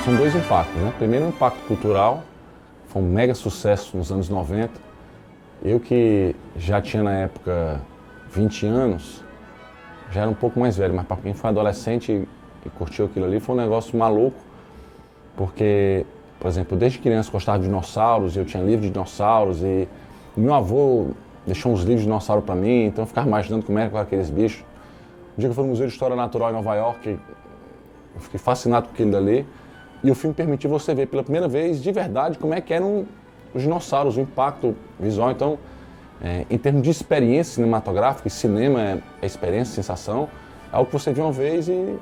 são dois impactos, né? Primeiro, o impacto cultural, foi um mega sucesso nos anos 90. Eu que já tinha na época 20 anos, já era um pouco mais velho, mas para quem foi adolescente e curtiu aquilo ali, foi um negócio maluco, porque, por exemplo, desde criança eu gostava de dinossauros, eu tinha livro de dinossauros e meu avô deixou uns livros de dinossauro para mim, então eu ficava imaginando como era com aqueles bichos. Um dia que eu fui no Museu de História Natural em Nova York, eu fiquei fascinado com aquilo dali. E o filme permitiu você ver pela primeira vez, de verdade, como é que eram os dinossauros, o impacto visual. Então, em termos de experiência cinematográfica, e cinema é experiência, sensação, é algo que você vê uma vez e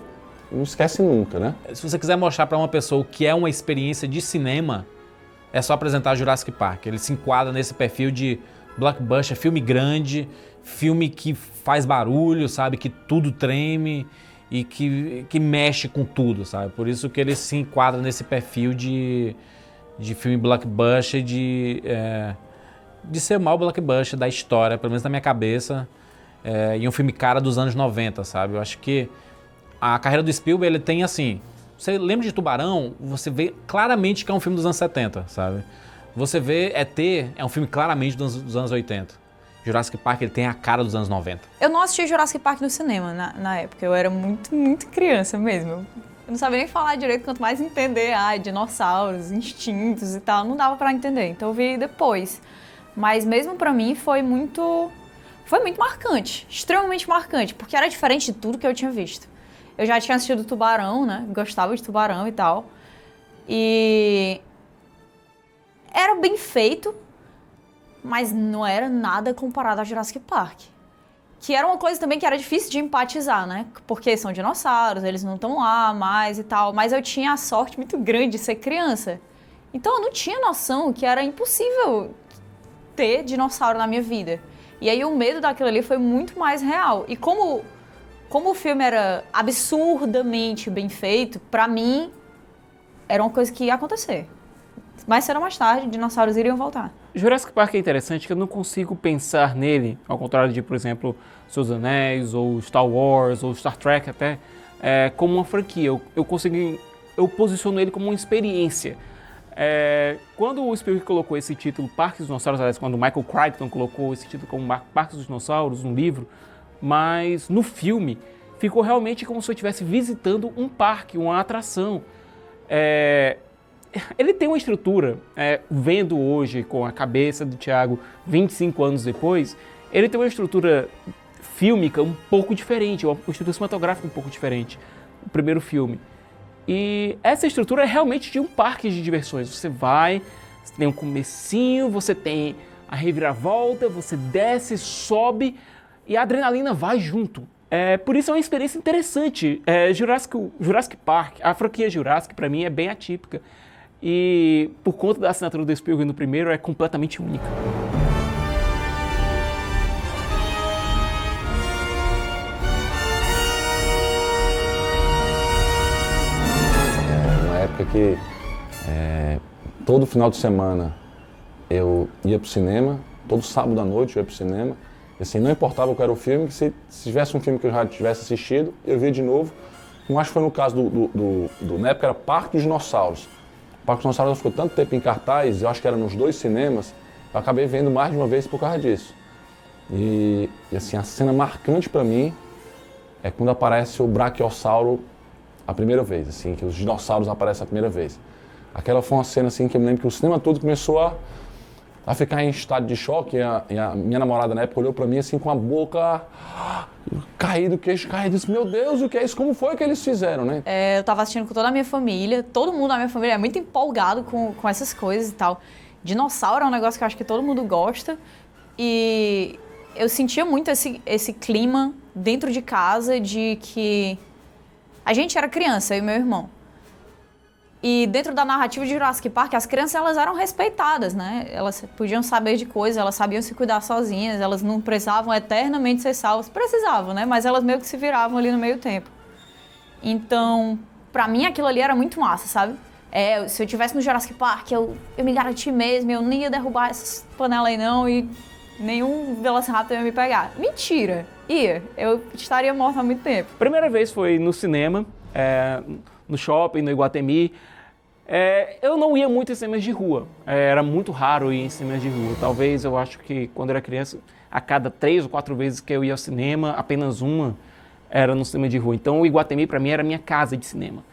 não esquece nunca, né? Se você quiser mostrar para uma pessoa o que é uma experiência de cinema, é só apresentar Jurassic Park. Ele se enquadra nesse perfil de blockbuster, filme grande, filme que faz barulho, sabe? Que tudo treme e que mexe com tudo, sabe? Por isso que ele se enquadra nesse perfil de filme blockbuster, de ser o maior blockbuster da história, pelo menos na minha cabeça, e um filme cara dos anos 90, sabe? Eu acho que a carreira do Spielberg, ele tem assim... Você lembra de Tubarão, você vê claramente que é um filme dos anos 70, sabe? Você vê E.T., é um filme claramente dos anos 80. Jurassic Park, ele tem a cara dos anos 90. Eu não assisti Jurassic Park no cinema na época, eu era muito criança mesmo. Eu não sabia nem falar direito, quanto mais entender, dinossauros, instintos e tal, não dava pra entender, então eu vi depois. Mas mesmo pra mim foi muito marcante, extremamente marcante, porque era diferente de tudo que eu tinha visto. Eu já tinha assistido Tubarão, né, gostava de Tubarão e tal, e era bem feito, mas não era nada comparado a Jurassic Park. Que era uma coisa também que era difícil de empatizar, né? Porque são dinossauros, eles não estão lá mais e tal. Mas eu tinha a sorte muito grande de ser criança. Então eu não tinha noção que era impossível ter dinossauro na minha vida. E aí o medo daquilo ali foi muito mais real. E como o filme era absurdamente bem feito, pra mim era uma coisa que ia acontecer. Mais cedo ou mais tarde, dinossauros iriam voltar. Jurassic Park é interessante que eu não consigo pensar nele, ao contrário de, por exemplo, Senhor dos Anéis, ou Star Wars, ou Star Trek até, como uma franquia. Eu posiciono ele como uma experiência. Quando o Spielberg colocou esse título, Parques dos Dinossauros, aliás, quando o Michael Crichton colocou esse título como Parques dos Dinossauros, um livro, mas no filme ficou realmente como se eu estivesse visitando um parque, uma atração. Ele tem uma estrutura, vendo hoje com a cabeça do Thiago 25 anos depois, ele tem uma estrutura fílmica um pouco diferente, uma estrutura cinematográfica um pouco diferente, o primeiro filme. E essa estrutura é realmente de um parque de diversões. Você vai, você tem um comecinho, você tem a reviravolta, você desce, sobe e a adrenalina vai junto. Por isso é uma experiência interessante. Jurassic Park, a franquia Jurassic para mim é bem atípica. E por conta da assinatura do Spielberg no primeiro, é completamente única. Uma época que todo final de semana eu ia pro cinema, todo sábado à noite eu ia pro cinema, e assim, não importava qual era o filme, que se tivesse um filme que eu já tivesse assistido, eu via de novo. Como acho que foi no caso na época era Parque dos Dinossauros. O Parque dos Dinossauros ficou tanto tempo em cartaz, eu acho que era nos 2 cinemas, eu acabei vendo mais de uma vez por causa disso. E assim, a cena marcante pra mim é quando aparece o Brachiosauro a primeira vez, assim, que os dinossauros aparecem a primeira vez. Aquela foi uma cena assim que eu me lembro que o cinema todo começou a ficar em estado de choque, e a minha namorada na época olhou pra mim assim com a boca caída, o queixo caído, disse, meu Deus, o que é isso? Como foi que eles fizeram, né? Eu tava assistindo com toda a minha família, todo mundo da minha família é muito empolgado com essas coisas e tal. Dinossauro é um negócio que eu acho que todo mundo gosta, e eu sentia muito esse clima dentro de casa de que a gente era criança, eu e meu irmão. E dentro da narrativa de Jurassic Park, as crianças elas eram respeitadas, né? Elas podiam saber de coisas, elas sabiam se cuidar sozinhas, elas não precisavam eternamente ser salvas. Precisavam, né? Mas elas meio que se viravam ali no meio tempo. Então, pra mim aquilo ali era muito massa, sabe? Se eu tivesse no Jurassic Park, eu me garanti mesmo, eu nem ia derrubar essas panelas aí não, e nenhum Velociraptor ia me pegar. Mentira! Eu estaria morta há muito tempo. Primeira vez foi no cinema, no shopping, no Iguatemi. Eu não ia muito em cinemas de rua. Era muito raro ir em cinemas de rua. Talvez, eu acho que quando eu era criança, a cada 3 ou 4 vezes que eu ia ao cinema, apenas uma era no cinema de rua. Então, o Iguatemi, para mim, era a minha casa de cinema.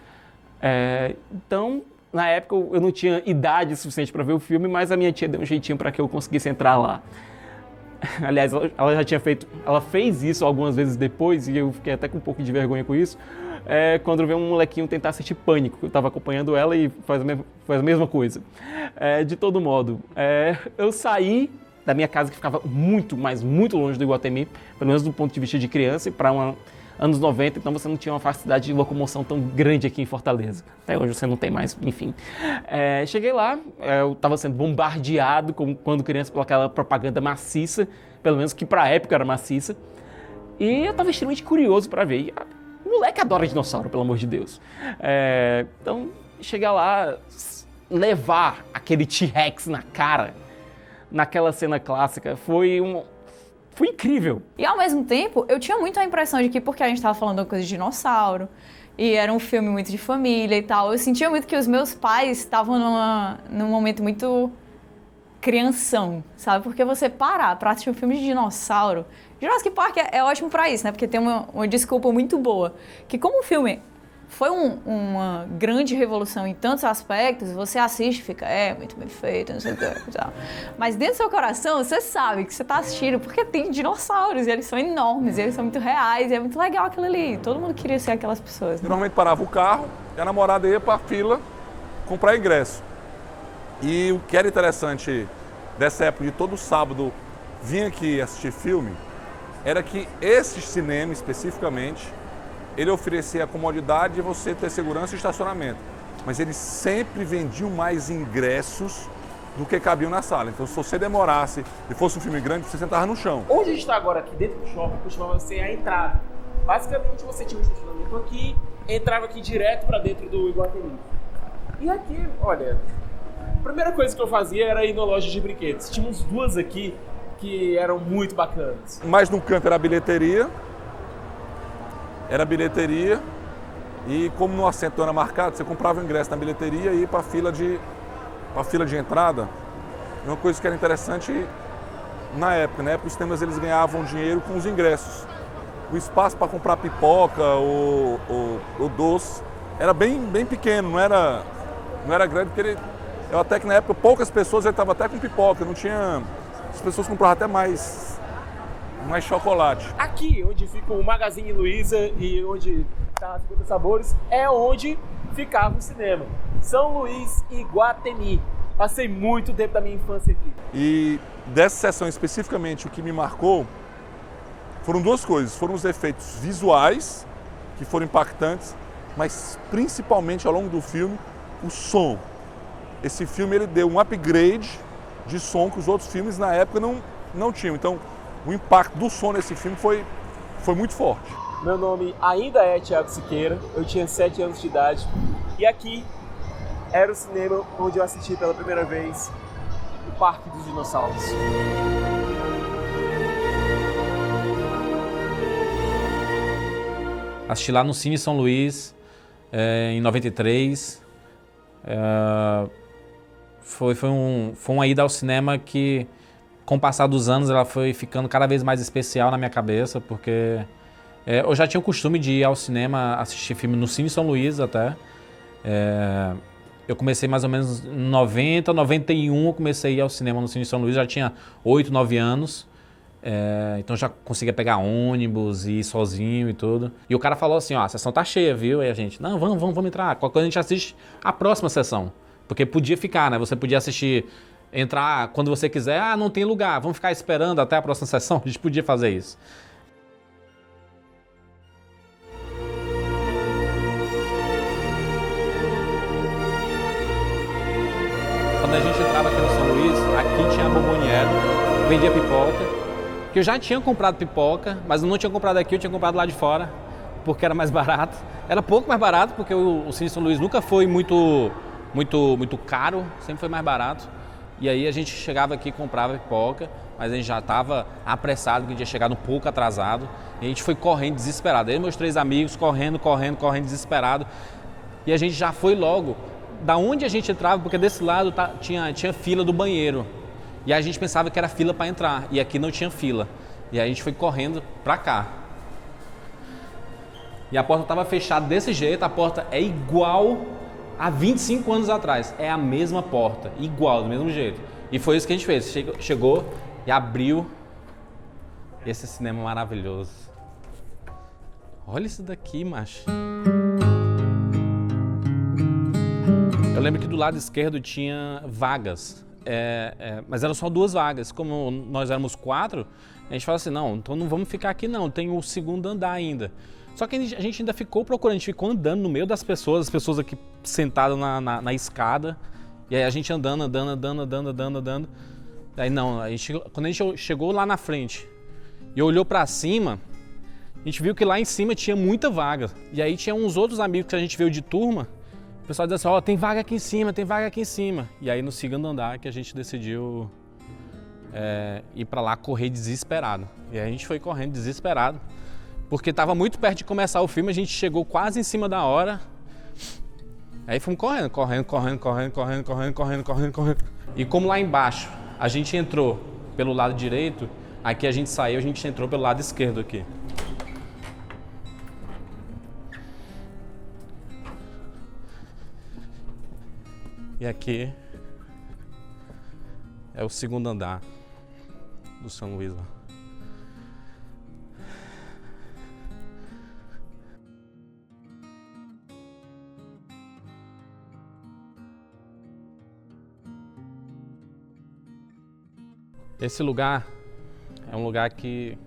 Então, na época, eu não tinha idade suficiente para ver o filme, mas a minha tia deu um jeitinho para que eu conseguisse entrar lá. Aliás, ela já tinha feito... Ela fez isso algumas vezes depois, e eu fiquei até com um pouco de vergonha com isso, quando eu vi um molequinho tentar assistir Pânico. Eu estava acompanhando ela e faz a mesma coisa. De todo modo, eu saí da minha casa, que ficava muito, mas muito longe do Iguatemi, pelo menos do ponto de vista de criança, para anos 90, então você não tinha uma facilidade de locomoção tão grande aqui em Fortaleza. Até hoje você não tem mais, enfim. Cheguei lá, eu estava sendo bombardeado, quando criança, por aquela propaganda maciça, pelo menos que para a época era maciça, e eu estava extremamente curioso para ver. E, o moleque adora dinossauro, pelo amor de Deus. Então, chegar lá, levar aquele T-Rex na cara, naquela cena clássica, foi incrível. E ao mesmo tempo, eu tinha muito a impressão de que, porque a gente estava falando de coisa de dinossauro, e era um filme muito de família e tal, eu sentia muito que os meus pais estavam num momento muito crianção, sabe? Porque você parar pra assistir um filme de dinossauro... Jurassic Park é ótimo pra isso, né? Porque tem uma desculpa muito boa. Que como o filme foi uma grande revolução em tantos aspectos, você assiste e fica, muito bem feito, não sei o que e tal. Mas dentro do seu coração, você sabe que você tá assistindo porque tem dinossauros, e eles são enormes, e eles são muito reais, e é muito legal aquilo ali. Todo mundo queria ser aquelas pessoas. Né? Normalmente parava o carro e a namorada ia pra fila comprar ingresso. E o que era interessante dessa época, de todo sábado vir aqui assistir filme, era que esse cinema especificamente, ele oferecia a comodidade de você ter segurança e estacionamento. Mas eles sempre vendiam mais ingressos do que cabiam na sala. Então, se você demorasse e fosse um filme grande, você sentava no chão. Onde a gente está agora, aqui dentro do shopping, costumava ser a entrada. Basicamente, você tinha um estacionamento aqui, entrava aqui direto para dentro do Iguatemi. E aqui, olha, a primeira coisa que eu fazia era ir na loja de brinquedos. Tínhamos 2 aqui que eram muito bacanas. Mais no canto era a bilheteria. Era bilheteria. E como no assento não era marcado, você comprava o ingresso na bilheteria e ia para a fila de entrada. Uma coisa que era interessante na época. Na época os cinemas eles ganhavam dinheiro com os ingressos. O espaço para comprar pipoca ou doce era bem pequeno, não era grande, porque eu até que na época poucas pessoas estavam até com pipoca, não tinha... As pessoas compravam até mais chocolate. Aqui, onde fica o Magazine Luiza e onde está 50 Sabores, é onde ficava o cinema. São Luís e Iguatemi. Passei muito tempo da minha infância aqui. E dessa sessão especificamente, o que me marcou foram 2 coisas. Foram os efeitos visuais, que foram impactantes, mas principalmente ao longo do filme, o som. Esse filme ele deu um upgrade de som que os outros filmes na época não tinham. Então, o impacto do som nesse filme foi muito forte. Meu nome ainda é Thiago Siqueira, eu tinha 7 anos de idade e aqui era o cinema onde eu assisti pela primeira vez o Parque dos Dinossauros. Assisti lá no Cine São Luís, em 93. Foi uma ida ao cinema que, com o passar dos anos, ela foi ficando cada vez mais especial na minha cabeça, porque eu já tinha o costume de ir ao cinema assistir filme no Cine São Luís até. Eu comecei mais ou menos em 90, 91, eu comecei a ir ao cinema no Cine São Luís, já tinha 8, 9 anos. Então já conseguia pegar ônibus e ir sozinho e tudo. E o cara falou assim, a sessão tá cheia, viu? E a gente, não, vamos entrar. Qualquer coisa a gente assiste a próxima sessão. Porque podia ficar, né? Você podia assistir, entrar quando você quiser. Não tem lugar, vamos ficar esperando até a próxima sessão. A gente podia fazer isso. Quando a gente entrava aqui no São Luís, aqui tinha a Bomboniere, vendia pipoca. Que eu já tinha comprado pipoca, mas eu não tinha comprado aqui, eu tinha comprado lá de fora, porque era mais barato. Era pouco mais barato, porque o Cine São Luís nunca foi muito caro, sempre foi mais barato. E aí a gente chegava aqui e comprava pipoca, mas a gente já estava apressado, que a gente tinha chegado um pouco atrasado. E a gente foi correndo desesperado. Eu e meus 3 amigos correndo desesperado. E a gente já foi logo da onde a gente entrava, porque desse lado tinha fila do banheiro. E a gente pensava que era fila para entrar, e aqui não tinha fila. E aí a gente foi correndo para cá. E a porta estava fechada desse jeito, a porta é igual a 25 anos atrás. É a mesma porta, igual, do mesmo jeito. E foi isso que a gente fez. Chegou e abriu esse cinema maravilhoso. Olha isso daqui, macho. Eu lembro que do lado esquerdo tinha vagas, mas eram só 2 vagas. Como nós éramos 4, a gente falou assim, não, então não vamos ficar aqui não, tem o segundo andar ainda. Só que a gente ainda ficou procurando, a gente ficou andando no meio das pessoas, as pessoas aqui sentadas na escada, e aí a gente andando. Aí não, quando a gente chegou lá na frente e olhou pra cima, a gente viu que lá em cima tinha muita vaga. E aí tinha uns outros amigos que a gente veio de turma, o pessoal dizia assim, tem vaga aqui em cima, tem vaga aqui em cima. E aí no segundo andar que a gente decidiu ir pra lá correr desesperado. E aí a gente foi correndo desesperado, porque estava muito perto de começar o filme, a gente chegou quase em cima da hora. Aí fomos correndo. E como lá embaixo a gente entrou pelo lado direito, aqui a gente saiu, a gente entrou pelo lado esquerdo aqui. E aqui é o segundo andar do São Luís. Esse lugar é um lugar que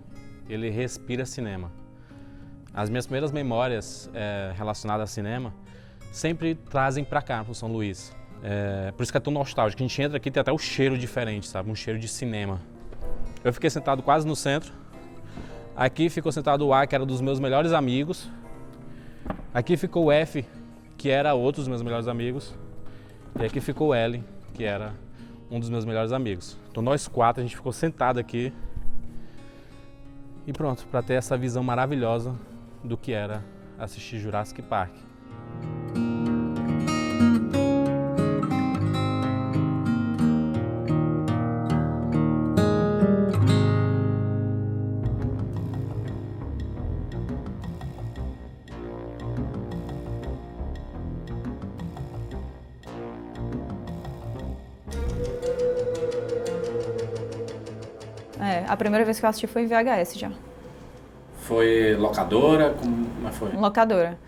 ele respira cinema. As minhas primeiras memórias relacionadas a cinema sempre trazem para cá, para o São Luís. Por isso que é tão nostálgico. A gente entra aqui e tem até o cheiro diferente, sabe? Um cheiro de cinema. Eu fiquei sentado quase no centro. Aqui ficou sentado o A, que era dos meus melhores amigos. Aqui ficou o F, que era outro dos meus melhores amigos. E aqui ficou o L, que era um dos meus melhores amigos. Então nós 4, a gente ficou sentado aqui. E pronto, para ter essa visão maravilhosa do que era assistir Jurassic Park. A primeira vez que eu assisti foi em VHS já. Foi locadora? Como foi? Locadora.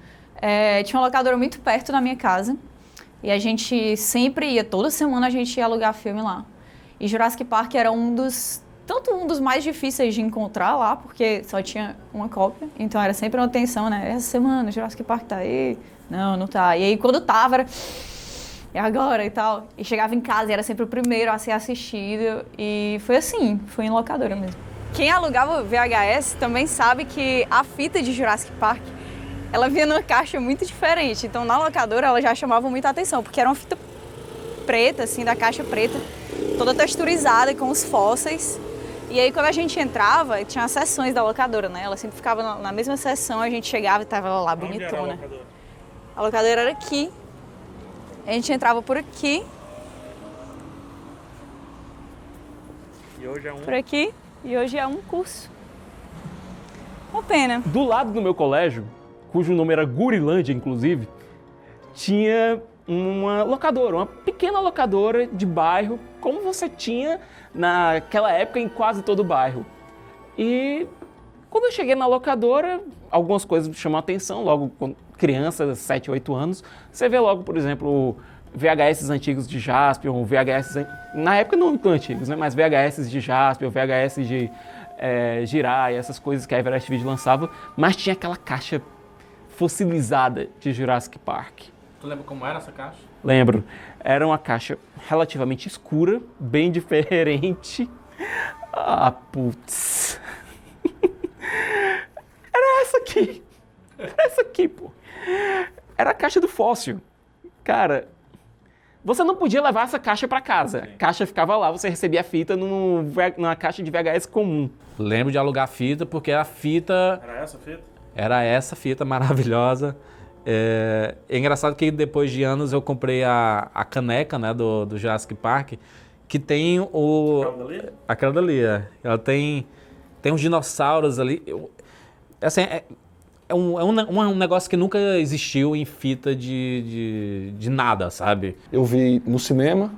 Tinha uma locadora muito perto da minha casa e a gente sempre ia, toda semana a gente ia alugar filme lá. E Jurassic Park era um dos mais difíceis de encontrar lá, porque só tinha uma cópia, então era sempre uma tensão, né? Essa semana, Jurassic Park tá aí? Não tá. E aí quando tava, era... É agora e tal. E chegava em casa e era sempre o primeiro a ser assistido. E foi assim, foi em locadora mesmo. Quem alugava VHS também sabe que a fita de Jurassic Park, ela vinha numa caixa muito diferente. Então na locadora ela já chamava muita atenção, porque era uma fita preta, assim, da caixa preta, toda texturizada com os fósseis. E aí quando a gente entrava, tinha as seções da locadora, né? Ela sempre ficava na mesma seção, a gente chegava e tava ela lá, bonitona. A locadora era aqui. A gente entrava por aqui. E hoje é por aqui. E hoje é um curso. Uma pena. Do lado do meu colégio, cujo nome era Gurilândia, inclusive, tinha uma locadora, uma pequena locadora de bairro, como você tinha naquela época em quase todo o bairro. E quando eu cheguei na locadora, algumas coisas me chamam a atenção, logo quando criança, 7, 8 anos, você vê logo, por exemplo, VHS antigos de Jaspion, VHS, na época não tão antigos, né? Mas VHS de Jaspion, VHS de Jirai, essas coisas que a Everest Video lançava, mas tinha aquela caixa fossilizada de Jurassic Park. Tu lembra como era essa caixa? Lembro. Era uma caixa relativamente escura, bem diferente. Ah, putz. Era essa aqui. Era essa aqui, pô. Era a caixa do fóssil. Cara, você não podia levar essa caixa para casa. A caixa ficava lá, você recebia a fita numa caixa de VHS comum. Lembro de alugar fita, porque a fita... Era essa fita? Era essa fita maravilhosa. É engraçado que depois de anos eu comprei a caneca, né, do Jurassic Park, que tem aquela dali, é. Ela tem uns dinossauros ali. Assim, é um negócio que nunca existiu em fita de nada, sabe? Eu vi no cinema,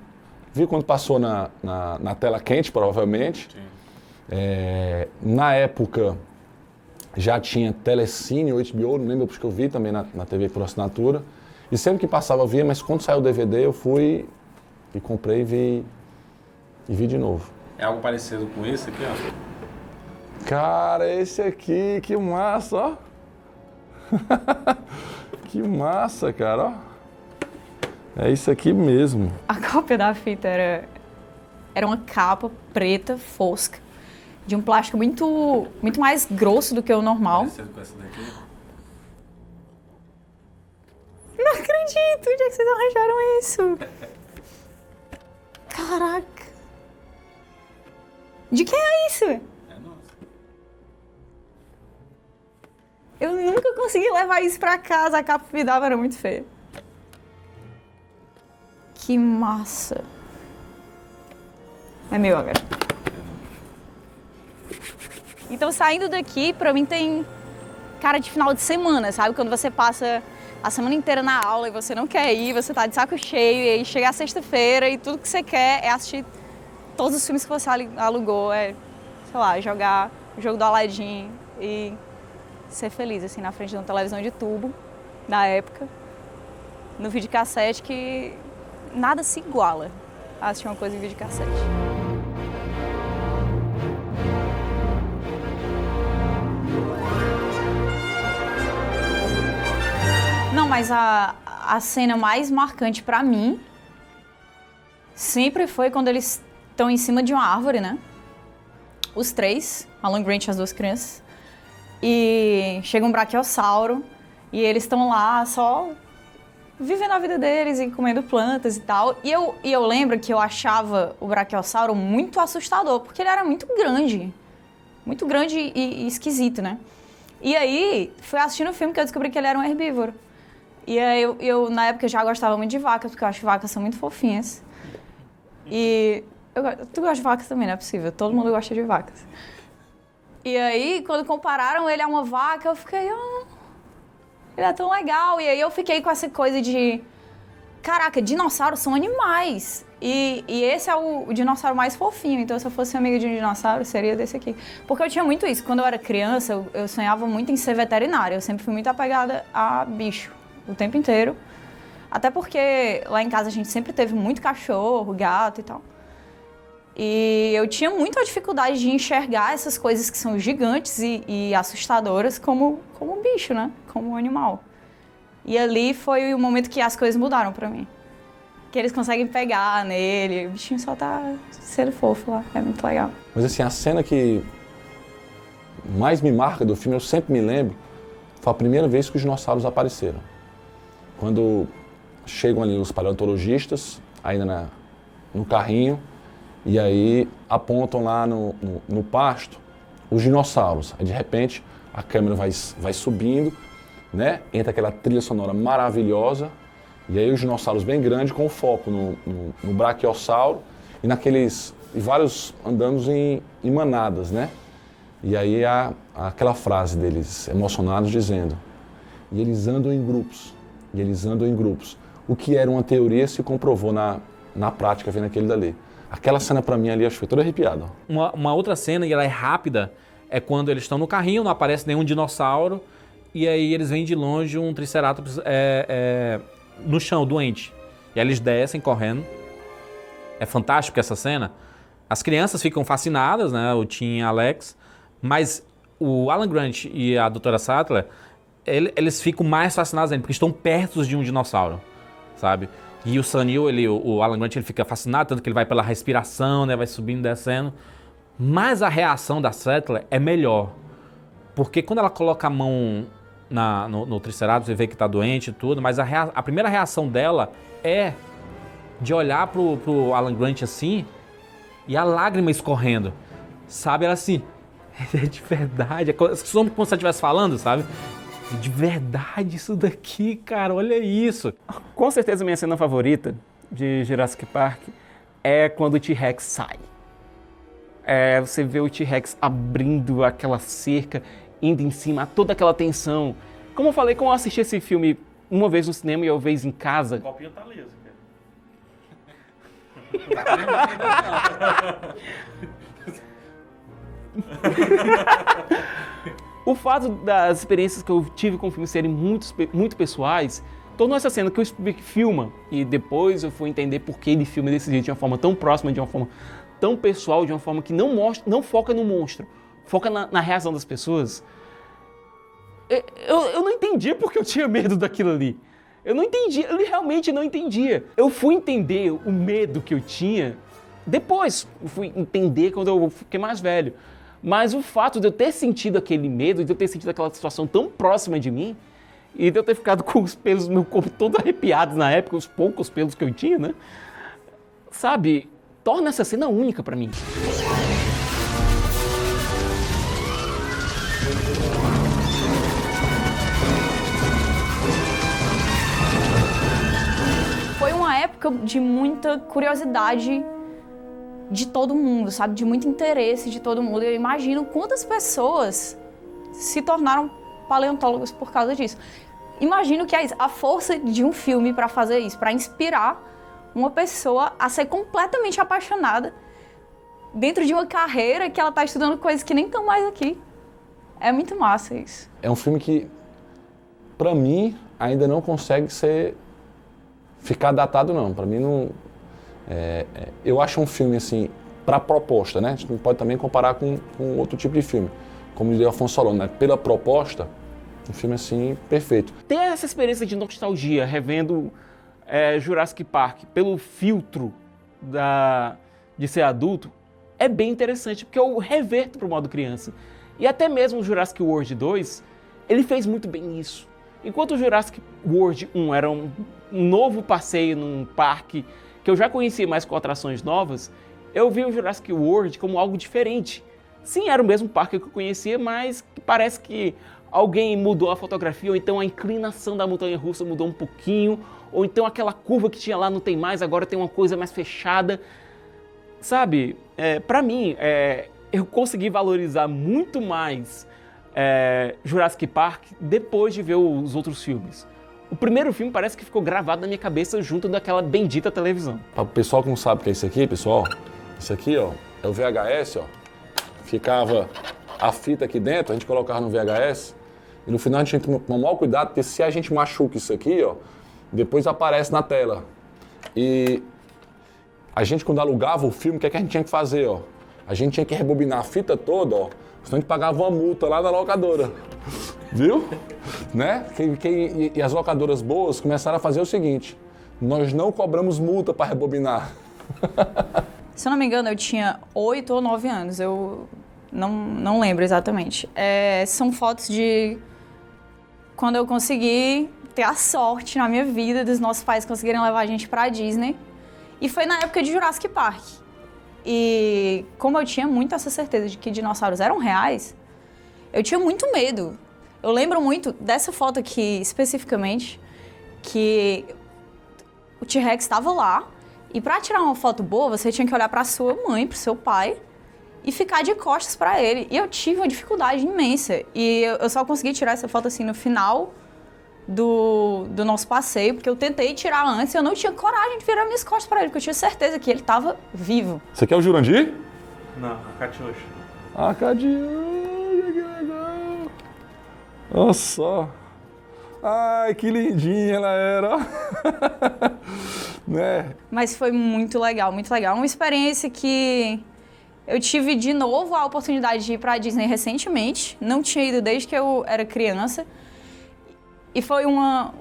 vi quando passou na tela quente, provavelmente. Na época já tinha Telecine ou HBO, não lembro porque eu vi também na TV por assinatura. E sempre que passava eu via, mas quando saiu o DVD eu fui e comprei e vi de novo. É algo parecido com esse aqui, ó. Cara, esse aqui, que massa, ó. Que massa, cara, ó. É isso aqui mesmo. A cópia da fita era uma capa preta, fosca, de um plástico muito mais grosso do que o normal. Parecido com essa daqui. Não acredito! Onde é que vocês arranjaram isso? Caraca! De quem é isso? É nossa. Eu nunca consegui levar isso pra casa, a capa que me dava era muito feia. Que massa! É meu agora. Então, saindo daqui, pra mim tem cara de final de semana, sabe? Quando você passa a semana inteira na aula e você não quer ir, você tá de saco cheio, e aí chega a sexta-feira e tudo que você quer é assistir todos os filmes que você alugou, sei lá, jogar o jogo do Aladdin e ser feliz, assim, na frente de uma televisão de tubo, da época, no videocassete, que nada se iguala a assistir uma coisa em videocassete. Não, mas a cena mais marcante pra mim sempre foi quando eles estão em cima de uma árvore, né? Os três, Alan Grant e as duas crianças. E chega um braquiossauro e eles estão lá só vivendo a vida deles e comendo plantas e tal. E eu lembro que eu achava o braquiossauro muito assustador, porque ele era muito grande e esquisito, né? E aí, fui assistindo o filme que eu descobri que ele era um herbívoro. E aí eu na época já gostava muito de vacas, porque eu acho que vacas são muito fofinhas. E tu gosta de vacas também, não é possível, todo mundo gosta de vacas. E aí, quando compararam ele a uma vaca, eu fiquei, ele é tão legal. E aí eu fiquei com essa coisa de, caraca, dinossauros são animais. E esse é o dinossauro mais fofinho, então se eu fosse amiga de um dinossauro, seria desse aqui. Porque eu tinha muito isso, quando eu era criança, eu sonhava muito em ser veterinária, eu sempre fui muito apegada a bicho, o tempo inteiro. Até porque lá em casa a gente sempre teve muito cachorro, gato e tal. E eu tinha muita dificuldade de enxergar essas coisas que são gigantes e assustadoras como bicho, né? Como animal. E ali foi o momento que as coisas mudaram pra mim. Que eles conseguem pegar nele, o bichinho só tá sendo fofo lá, é muito legal. Mas assim, a cena que mais me marca do filme, eu sempre me lembro, foi a primeira vez que os dinossauros apareceram. Quando chegam ali os paleontologistas, ainda no carrinho, e aí apontam lá no pasto os dinossauros. Aí de repente a câmera vai subindo, né? Entra aquela trilha sonora maravilhosa, e aí os dinossauros bem grandes com foco no braquiossauro e vários andando em manadas, né? E aí aquela frase deles emocionados dizendo: e eles andam em grupos, e eles andam em grupos. O que era uma teoria se comprovou na prática vendo aquele dali. Aquela cena pra mim ali, acho que foi toda arrepiada. Uma outra cena, e ela é rápida, é quando eles estão no carrinho, não aparece nenhum dinossauro, e aí eles veem de longe um triceratops no chão, doente. E aí eles descem correndo. É fantástico essa cena. As crianças ficam fascinadas, né, o Tim e a Alex, mas o Alan Grant e a Dra. Sattler, eles ficam mais fascinados ainda, porque estão perto de um dinossauro, sabe? E o Sam Neill, o Alan Grant, ele fica fascinado, tanto que ele vai pela respiração, né, vai subindo, descendo. Mas a reação da Sattler é melhor, porque quando ela coloca a mão no Triceratops, você vê que está doente e tudo, mas a primeira reação dela é de olhar pro Alan Grant assim, e a lágrima escorrendo, sabe? Ela assim, é de verdade, é como se ela estivesse falando, sabe? De verdade, isso daqui, cara, olha isso. Com certeza minha cena favorita de Jurassic Park é quando o T-Rex sai. Você vê o T-Rex abrindo aquela cerca, indo em cima, toda aquela tensão. Como eu falei, como eu assisti esse filme uma vez no cinema e outra vez em casa... O copinho tá liso, O fato das experiências que eu tive com o filme serem muito pessoais tornou essa cena que o Spielberg filma e depois eu fui entender por que ele filma desse jeito, de uma forma tão próxima, de uma forma tão pessoal, de uma forma que não foca no monstro, foca na reação das pessoas. Eu não entendia porque eu tinha medo daquilo ali. Eu não entendia, eu realmente não entendia. Eu fui entender o medo que eu tinha depois, eu fui entender quando eu fiquei mais velho. Mas o fato de eu ter sentido aquele medo, de eu ter sentido aquela situação tão próxima de mim, e de eu ter ficado com os pelos do meu corpo todo arrepiados na época, os poucos pelos que eu tinha, né? Sabe, torna essa cena única pra mim. Foi uma época de muita curiosidade de todo mundo, sabe? De muito interesse de todo mundo. Eu imagino quantas pessoas se tornaram paleontólogos por causa disso. Imagino que a força de um filme para fazer isso, para inspirar uma pessoa a ser completamente apaixonada dentro de uma carreira que ela tá estudando coisas que nem estão mais aqui. É muito massa isso. É um filme que, pra mim, ainda não consegue ficar datado, não. Pra mim, não... eu acho um filme, assim, pra proposta, né? A gente não pode também comparar com outro tipo de filme. Como diria Afonso Solano, né? Pela proposta, um filme, assim, perfeito. Ter essa experiência de nostalgia, revendo Jurassic Park, pelo filtro de ser adulto, é bem interessante, porque eu reverto pro modo criança. E até mesmo o Jurassic World 2, ele fez muito bem isso. Enquanto o Jurassic World 1 era um novo passeio num parque que eu já conhecia mais com atrações novas, eu vi o Jurassic World como algo diferente. Sim, era o mesmo parque que eu conhecia, mas parece que alguém mudou a fotografia, ou então a inclinação da montanha-russa mudou um pouquinho, ou então aquela curva que tinha lá não tem mais, agora tem uma coisa mais fechada. Sabe, pra mim, eu consegui valorizar muito mais Jurassic Park depois de ver os outros filmes. O primeiro filme parece que ficou gravado na minha cabeça junto daquela bendita televisão. Para o pessoal que não sabe o que é isso aqui, pessoal, isso aqui, ó, é o VHS, ó. Ficava a fita aqui dentro, a gente colocava no VHS, e no final a gente tinha que tomar maior cuidado, porque se a gente machuca isso aqui, ó, depois aparece na tela. E a gente, quando alugava o filme, o que é que a gente tinha que fazer, ó? A gente tinha que rebobinar a fita toda, ó, senão a gente pagava uma multa lá na locadora. Viu? Né? E as locadoras boas começaram a fazer o seguinte: nós não cobramos multa para rebobinar. Se eu não me engano, eu tinha 8 ou 9 anos, eu não lembro exatamente. São fotos de quando eu consegui ter a sorte na minha vida dos nossos pais conseguirem levar a gente pra Disney. E foi na época de Jurassic Park. E como eu tinha muito essa certeza de que dinossauros eram reais, eu tinha muito medo. Eu lembro muito dessa foto aqui, especificamente, que o T-Rex estava lá, e para tirar uma foto boa, você tinha que olhar para sua mãe, para o seu pai, e ficar de costas para ele. E eu tive uma dificuldade imensa. E eu só consegui tirar essa foto assim no final do nosso passeio, porque eu tentei tirar antes e eu não tinha coragem de virar minhas costas para ele, porque eu tinha certeza que ele estava vivo. Você quer o Jurandir? Não, a Catiuxa. A Catiuxa, que legal. Olha só. Ai, que lindinha ela era. Né? Mas foi muito legal, muito legal. Uma experiência que eu tive de novo a oportunidade de ir para a Disney recentemente. Não tinha ido desde que eu era criança. E foi uma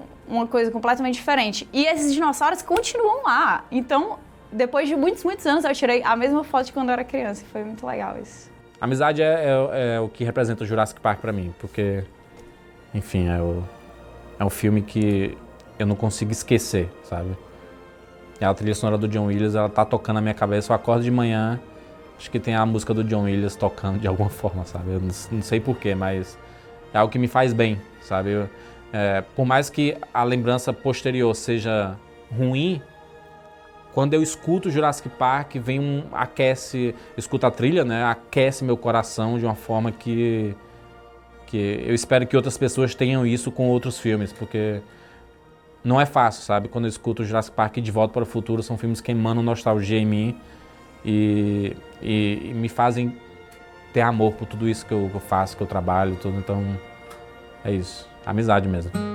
coisa completamente diferente. E esses dinossauros continuam lá. Então, depois de muitos, muitos anos, eu tirei a mesma foto de quando eu era criança. E foi muito legal isso. A amizade é o que representa o Jurassic Park pra mim, porque, enfim, é um filme que eu não consigo esquecer, sabe? E a trilha sonora do John Williams, ela tá tocando na minha cabeça, eu acordo de manhã, acho que tem a música do John Williams tocando de alguma forma, sabe? Eu não sei porquê, mas é algo que me faz bem. sabe? Por mais que a lembrança posterior seja ruim, quando eu escuto Jurassic Park, aquece, escuto a trilha, né? Aquece meu coração de uma forma que eu espero que outras pessoas tenham isso com outros filmes, porque não é fácil, sabe? Quando eu escuto Jurassic Park e De Volta para o Futuro, são filmes que emanam nostalgia em mim e me fazem ter amor por tudo isso que eu faço, que eu trabalho, tudo. Então, é isso. Amizade mesmo.